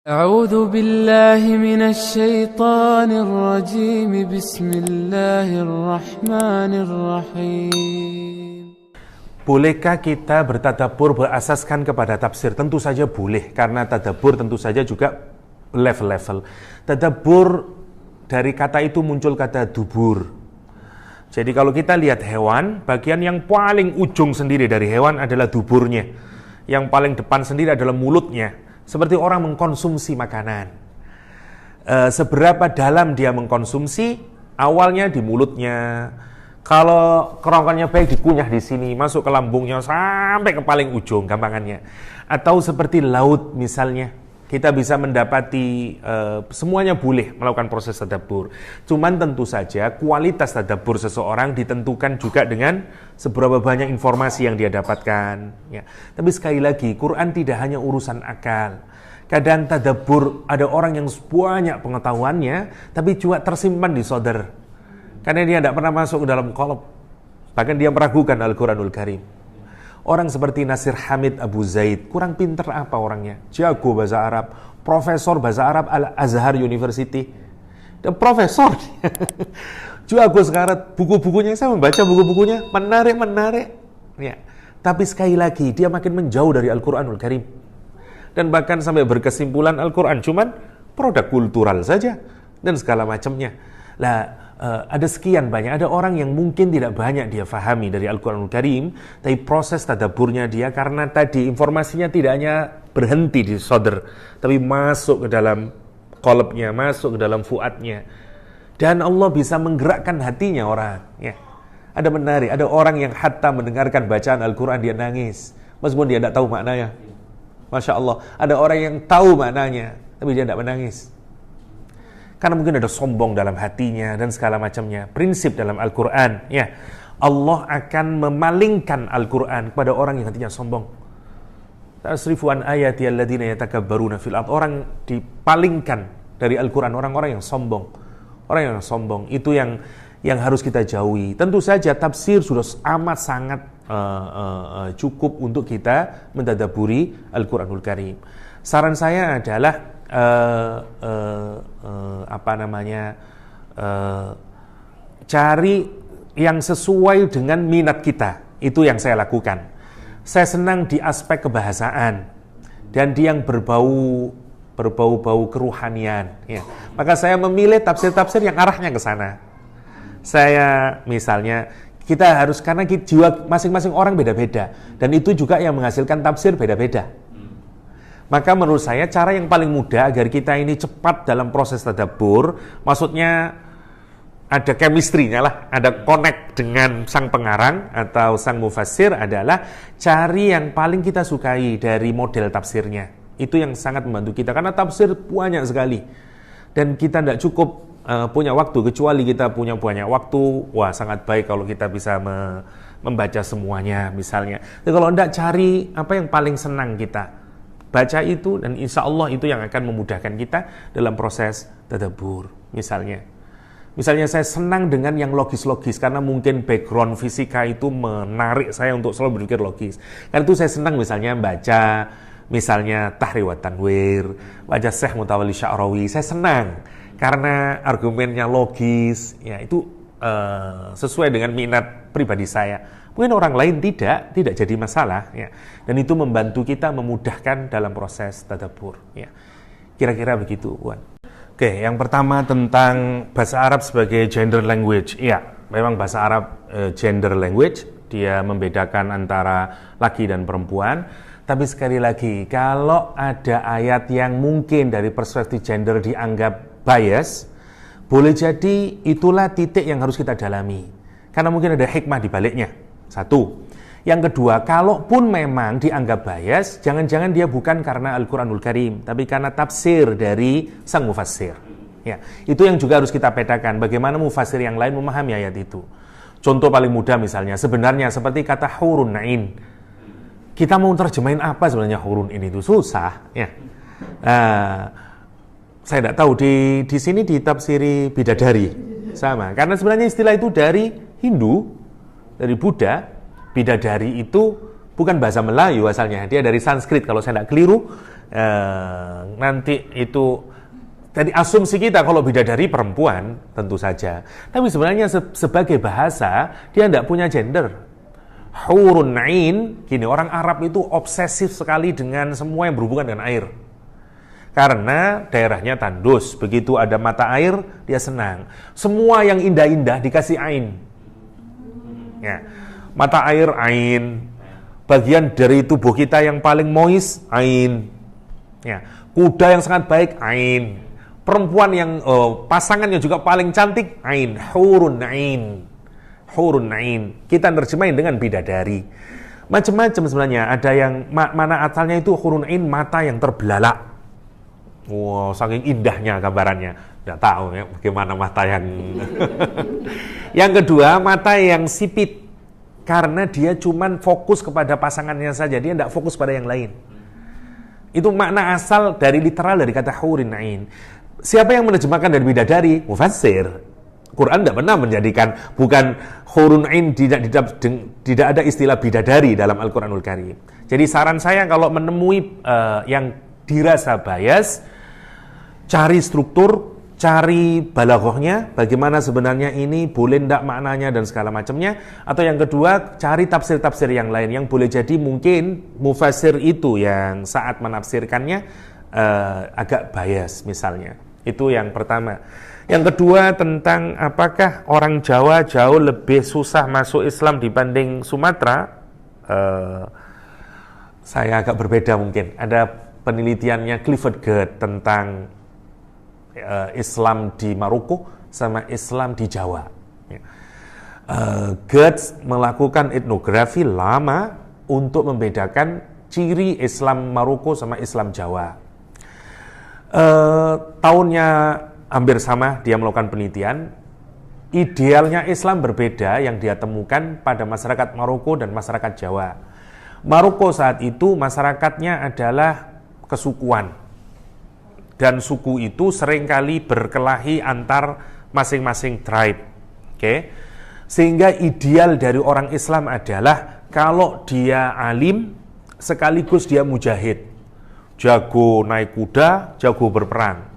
أعوذ بالله من الشيطان الرجيم بسم الله الرحمن الرحيم. Bolehkah kita bertadabbur berasaskan kepada tafsir? Tentu saja boleh, karena tadabbur tentu saja juga level-level. Tadabbur dari kata itu muncul kata dubur. Jadi kalau kita lihat hewan, bagian yang paling ujung sendiri dari hewan adalah duburnya. Yang paling depan sendiri adalah mulutnya. Seperti orang mengkonsumsi makanan. Seberapa dalam dia mengkonsumsi, awalnya di mulutnya. Kalau kerongkonnya baik, dikunyah di sini, masuk ke lambungnya sampai ke paling ujung, gampangannya. Atau seperti laut misalnya, kita bisa mendapati semuanya boleh melakukan proses tadabbur. Cuman tentu saja kualitas tadabbur seseorang ditentukan juga dengan seberapa banyak informasi yang dia dapatkan. Ya. Tapi sekali lagi, Quran tidak hanya urusan akal. Kadang tadabbur ada orang yang banyak pengetahuannya, tapi juga tersimpan di sodar. Karena dia tidak pernah masuk ke dalam qalb. Bahkan dia meragukan Al-Quranul Karim. Orang seperti Nasir Hamid Abu Zaid, kurang pinter apa orangnya? Jago bahasa Arab, profesor bahasa Arab Al-Azhar University. Dan profesor. Jago sekarang, buku-bukunya, saya membaca buku-bukunya, menarik. Ya. Tapi sekali lagi, dia makin menjauh dari Al-Quranul Karim. Dan bahkan sampai berkesimpulan Al-Quran cuman produk kultural saja. Dan segala macamnya. Ada sekian banyak, ada orang yang mungkin tidak banyak dia fahami dari Al-Quranul Karim, tapi proses tadabburnya dia karena tadi informasinya tidak hanya berhenti di sodr, tapi masuk ke dalam qalbnya, masuk ke dalam fuadnya, dan Allah bisa menggerakkan hatinya orang. Ya. Ada menarik, ada orang yang hatta mendengarkan bacaan Al-Quran dia nangis, meskipun dia tidak tahu maknanya. Masya Allah, ada orang yang tahu maknanya, tapi dia tidak menangis. Karena mungkin ada sombong dalam hatinya dan segala macamnya. Prinsip dalam Al-Quran, ya, Allah akan memalingkan Al-Quran kepada orang yang hatinya sombong. Tasrifu an ayati alladziina yatakabbaruna fil ardh. Orang dipalingkan dari Al-Quran, orang-orang yang sombong. Orang yang sombong itu yang harus kita jauhi. Tentu saja tafsir sudah amat sangat cukup untuk kita mentadabburi Al-Quranul Karim. Saran saya adalah cari yang sesuai dengan minat kita. Itu yang saya lakukan. Saya senang di aspek kebahasaan dan di yang berbau keruhanian, ya. Maka saya memilih tafsir-tafsir yang arahnya ke sana. Saya misalnya, kita harus, karena jiwa masing-masing orang beda-beda, dan itu juga yang menghasilkan tafsir beda-beda. Maka menurut saya cara yang paling mudah agar kita ini cepat dalam proses tadabbur, maksudnya ada chemistry-nya lah, ada connect dengan sang pengarang atau sang mufassir, adalah cari yang paling kita sukai dari model tafsirnya. Itu yang sangat membantu kita, karena tafsir banyak sekali. Dan kita tidak cukup punya waktu, kecuali kita punya banyak waktu, wah sangat baik kalau kita bisa membaca semuanya misalnya. Tapi kalau tidak, cari apa yang paling senang kita. Baca itu, dan insya Allah itu yang akan memudahkan kita dalam proses tadabbur. Misalnya saya senang dengan yang logis-logis, karena mungkin background fisika itu menarik saya untuk selalu berpikir logis. Karena itu saya senang misalnya baca, misalnya Tahrir wa Tanwir, baca Syekh Mutawalli Sya'rawi. Saya senang karena argumennya logis, ya itu sesuai dengan minat pribadi saya. Mungkin orang lain tidak jadi masalah, ya. Dan itu membantu kita, memudahkan dalam proses tadabbur, ya. Kira-kira begitu, Wan. Oke, yang pertama tentang bahasa Arab sebagai gender language. Ya, memang bahasa Arab gender language, dia membedakan antara laki dan perempuan. Tapi sekali lagi, kalau ada ayat yang mungkin dari perspektif gender dianggap bias, boleh jadi itulah titik yang harus kita dalami. Karena mungkin ada hikmah di baliknya. Satu. Yang kedua, kalaupun memang dianggap bias, jangan-jangan dia bukan karena Al-Quranul Karim, tapi karena tafsir dari sang mufassir. Ya, itu yang juga harus kita bedakan. Bagaimana mufassir yang lain memahami ayat itu. Contoh paling mudah misalnya, sebenarnya seperti kata hurun na'in. Kita mau terjemahin apa sebenarnya hurun ini, itu susah. Ya. Saya tidak tahu di sini ditafsiri bidadari sama. Karena sebenarnya istilah itu dari Hindu, dari Buddha. Bidadari itu bukan bahasa Melayu asalnya, dia dari Sanskrit kalau saya tidak keliru. Nanti itu dari asumsi kita kalau bidadari perempuan tentu saja, tapi sebenarnya sebagai bahasa dia tidak punya gender. Hurun ain, gini, orang Arab itu obsesif sekali dengan semua yang berhubungan dengan air. Karena daerahnya tandus, begitu ada mata air, dia senang. Semua yang indah-indah dikasih ain. Ya, mata air, ain. Bagian dari tubuh kita yang paling moist, ain. Ya, kuda yang sangat baik, ain. Perempuan yang pasangannya juga paling cantik, ain. Hurun ain. Hurun ain. Kita nerjemahin dengan bidadari. Macam-macam sebenarnya. Ada yang mana asalnya itu hurun ain, mata yang terbelalak. Wow, saking indahnya gambarannya. Tidak tahu ya bagaimana mata yang yang kedua, mata yang sipit. Karena dia cuman fokus kepada pasangannya saja, dia tidak fokus pada yang lain. Itu makna asal dari literal dari kata hurun ain. Siapa yang menerjemahkan dari bidadari? Mufassir. Quran tidak pernah menjadikan, bukan hurun ain, tidak ada istilah bidadari dalam Al-Quranul Karim. Jadi saran saya kalau menemui yang dirasa bias, cari struktur, cari balaghahnya, bagaimana sebenarnya ini, boleh tidak maknanya dan segala macamnya. Atau yang kedua, cari tafsir-tafsir yang lain yang boleh jadi mungkin mufassir itu yang saat menafsirkannya agak bias misalnya. Itu yang pertama. Yang kedua tentang apakah orang Jawa jauh lebih susah masuk Islam dibanding Sumatera. Saya agak berbeda mungkin. Ada penelitiannya Clifford Gerd tentang Islam di Maroko sama Islam di Jawa. Gerd melakukan etnografi lama untuk membedakan ciri Islam Maroko sama Islam Jawa. Tahunnya hampir sama dia melakukan penelitian. Idealnya Islam berbeda yang dia temukan pada masyarakat Maroko dan masyarakat Jawa. Maroko saat itu masyarakatnya adalah kesukuan. Dan suku itu seringkali berkelahi antar masing-masing tribe. Oke. Sehingga ideal dari orang Islam adalah kalau dia alim sekaligus dia mujahid. Jago naik kuda, jago berperang.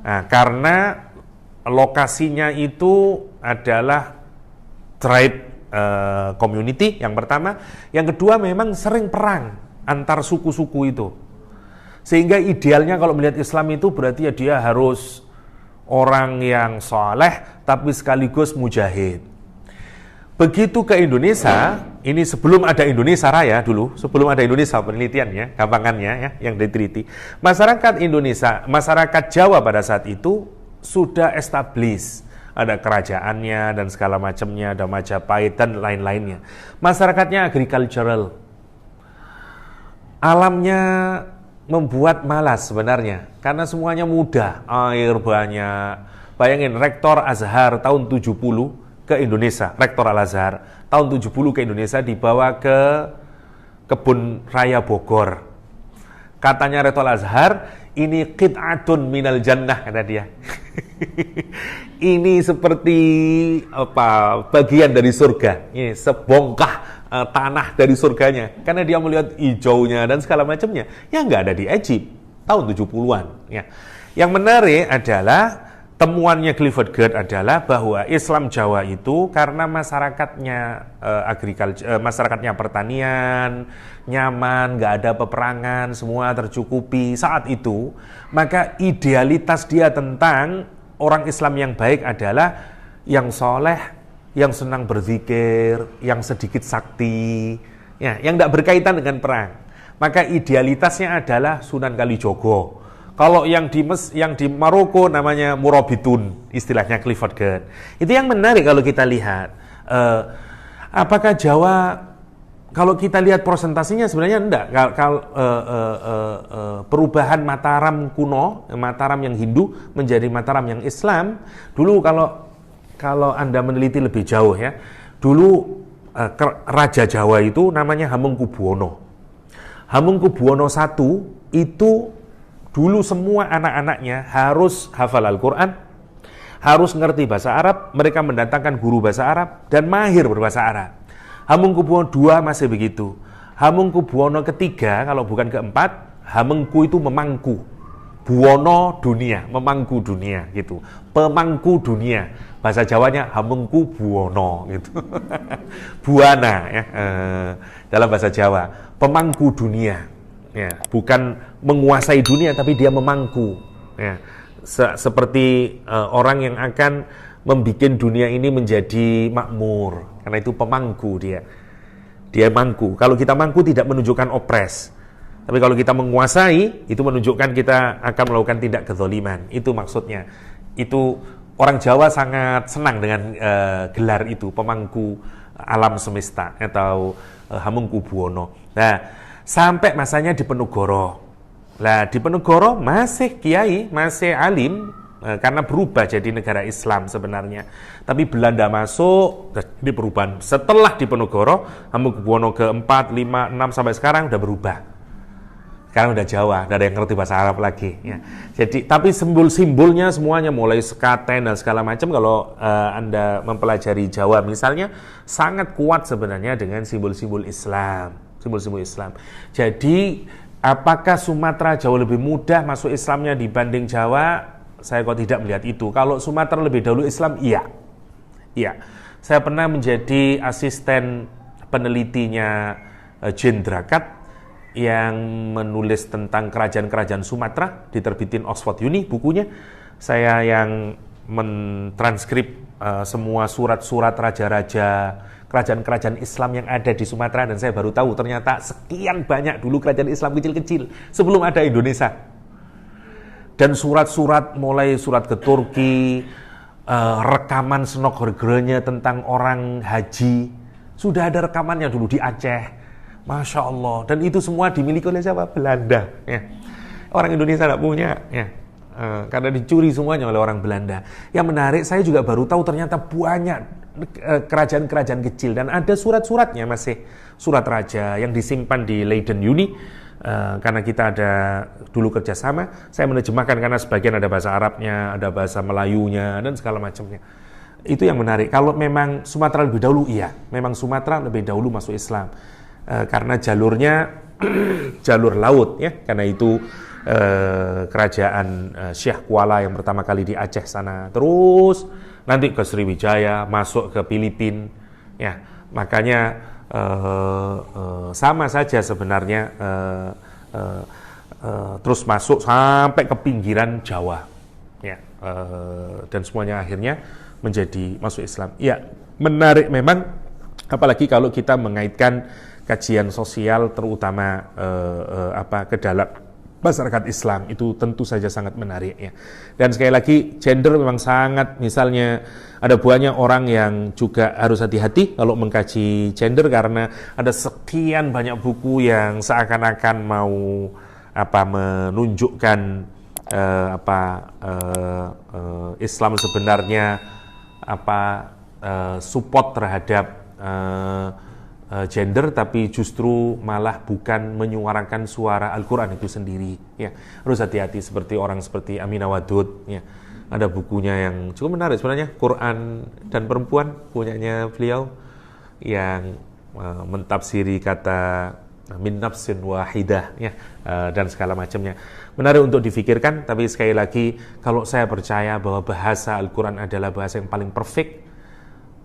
Nah, karena lokasinya itu adalah tribe community yang pertama, yang kedua memang sering perang antar suku-suku itu. Sehingga idealnya kalau melihat Islam itu berarti ya dia harus orang yang soleh tapi sekaligus mujahid. Begitu ke Indonesia, ini sebelum ada Indonesia Raya dulu, sebelum ada Indonesia penelitiannya, gampangannya ya, yang diteliti. Masyarakat Indonesia, masyarakat Jawa pada saat itu sudah established, ada kerajaannya dan segala macamnya, ada Majapahit dan lain-lainnya. Masyarakatnya agricultural. Alamnya membuat malas sebenarnya, karena semuanya mudah, air banyak. Bayangin rektor Azhar tahun 70 ke Indonesia, rektor Al-Azhar tahun 70 ke Indonesia dibawa ke kebun raya Bogor. Katanya rektor Al-Azhar, ini qit'atun minal jannah, kata dia. Ini seperti apa, bagian dari surga. Ini sebongkah tanah dari surganya. Karena dia melihat hijaunya dan segala macamnya. Yang nggak ada di Egypt tahun 70-an. Ya. Yang menarik adalah temuannya Clifford Gerd adalah bahwa Islam Jawa itu karena masyarakatnya masyarakatnya pertanian, nyaman, nggak ada peperangan, semua tercukupi saat itu, maka idealitas dia tentang orang Islam yang baik adalah yang soleh, yang senang berzikir, yang sedikit sakti, ya, yang tidak berkaitan dengan perang. Maka idealitasnya adalah Sunan Kalijogo. Kalau yang di Maroko namanya Murabitun, istilahnya Clifford Gerd. Itu yang menarik kalau kita lihat. Apakah Jawa, kalau kita lihat prosentasinya sebenarnya enggak. Perubahan Mataram kuno, Mataram yang Hindu menjadi Mataram yang Islam. Dulu kalau Anda meneliti lebih jauh ya, dulu Raja Jawa itu namanya Hamengkubuwono. Hamengkubuwono I itu dulu semua anak-anaknya harus hafal Al-Quran, harus ngerti bahasa Arab, mereka mendatangkan guru bahasa Arab, dan mahir berbahasa Arab. Hamengkubuwono II masih begitu. Hamengku buwono ketiga, kalau bukan keempat, hamengku itu memangku. Buwono dunia, memangku dunia gitu. Pemangku dunia. Bahasa Jawanya hamengku buwono gitu. Buana ya. Dalam bahasa Jawa, pemangku dunia. Ya, bukan menguasai dunia tapi dia memangku. Ya. Seperti orang yang akan membuat dunia ini menjadi makmur. Karena itu pemangku dia. Dia mangku. Kalau kita mangku tidak menunjukkan opres. Tapi kalau kita menguasai, itu menunjukkan kita akan melakukan tindak kezaliman. Itu maksudnya. Itu orang Jawa sangat senang dengan gelar itu, pemangku alam semesta atau hamengku buwono. Nah, sampai masanya Diponegoro. Nah, Diponegoro masih kiai, masih alim, karena berubah jadi negara Islam sebenarnya. Tapi Belanda masuk, ini perubahan. Setelah Diponegoro, Hamengkubuwono ke-4, 5, 6 sampai sekarang udah berubah. Sekarang udah Jawa, udah ada yang ngerti bahasa Arab lagi. Ya. Jadi, tapi simbol-simbolnya semuanya mulai sekaten dan segala macam. Kalau Anda mempelajari Jawa misalnya, sangat kuat sebenarnya dengan simbol-simbol Islam. Simbol-simbol Islam. Jadi, apakah Sumatera jauh lebih mudah masuk Islamnya dibanding Jawa? Saya kok tidak melihat itu. Kalau Sumatera lebih dahulu Islam, iya. Iya. Saya pernah menjadi asisten penelitinya Jendrakat yang menulis tentang kerajaan-kerajaan Sumatera, diterbitin Oxford Uni bukunya. Saya yang mentranskrip semua surat-surat raja-raja kerajaan-kerajaan Islam yang ada di Sumatera, dan saya baru tahu ternyata sekian banyak dulu kerajaan Islam kecil-kecil sebelum ada Indonesia. Dan surat-surat, mulai surat ke Turki, rekaman Senok-Hergrenya tentang orang haji, sudah ada rekamannya dulu di Aceh. Masya Allah. Dan itu semua dimiliki oleh siapa? Belanda. Ya. Orang Indonesia tidak punya. Ya. Karena dicuri semuanya oleh orang Belanda. Yang menarik, saya juga baru tahu ternyata banyak kerajaan-kerajaan kecil. Dan ada surat-suratnya masih. Surat raja yang disimpan di Leiden Uni. Karena kita ada dulu kerjasama, saya menerjemahkan karena sebagian ada bahasa Arabnya, ada bahasa Melayunya, dan segala macamnya. Itu yang menarik. Kalau memang Sumatera lebih dahulu, iya. Memang Sumatera lebih dahulu masuk Islam. Karena jalurnya jalur laut, ya. Karena itu kerajaan Syekh Kuala yang pertama kali di Aceh sana. Terus nanti ke Sriwijaya, masuk ke Filipina. Ya, makanya sama saja sebenarnya terus masuk sampai ke pinggiran Jawa, ya, dan semuanya akhirnya menjadi masuk Islam. Ya, menarik memang, apalagi kalau kita mengaitkan kajian sosial terutama ke dalam masyarakat Islam, itu tentu saja sangat menarik, ya. Dan sekali lagi, gender memang sangat, misalnya ada banyak orang yang juga harus hati-hati kalau mengkaji gender, karena ada sekian banyak buku yang seakan-akan mau menunjukkan Islam sebenarnya support terhadap gender, tapi justru malah bukan menyuarakan suara Al-Quran itu sendiri. Ya, harus hati-hati, seperti orang seperti Aminah Wadud. Ya, ada bukunya yang cukup menarik sebenarnya, Quran dan Perempuan, punyanya beliau, yang mentafsiri kata min nafsin wahidah, ya, dan segala macamnya. Menarik untuk difikirkan, tapi sekali lagi, kalau saya percaya bahwa bahasa Al-Quran adalah bahasa yang paling perfect,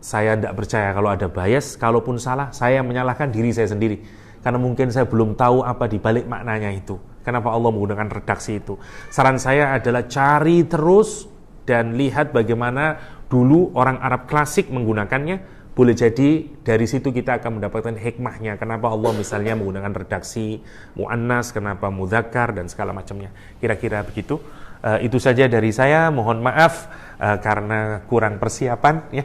saya tidak percaya kalau ada bias. Kalaupun salah, saya menyalahkan diri saya sendiri, karena mungkin saya belum tahu apa di balik maknanya itu. Kenapa Allah menggunakan redaksi itu? Saran saya adalah cari terus dan lihat bagaimana dulu orang Arab klasik menggunakannya. Boleh jadi dari situ kita akan mendapatkan hikmahnya. Kenapa Allah misalnya menggunakan redaksi muannas, kenapa mudzakkar, dan segala macamnya. Kira-kira begitu. Itu saja dari saya. Mohon maaf karena kurang persiapan, ya.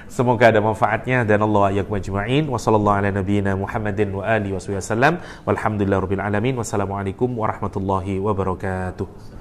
Semoga ada manfaatnya, dan Allah iyyakum ajma'in. Wa sallallahu ala nabiyyina Muhammadin wa alihi wasallam. Walhamdulillahirabbil alamin. Wassalamualaikum warahmatullahi wabarakatuh.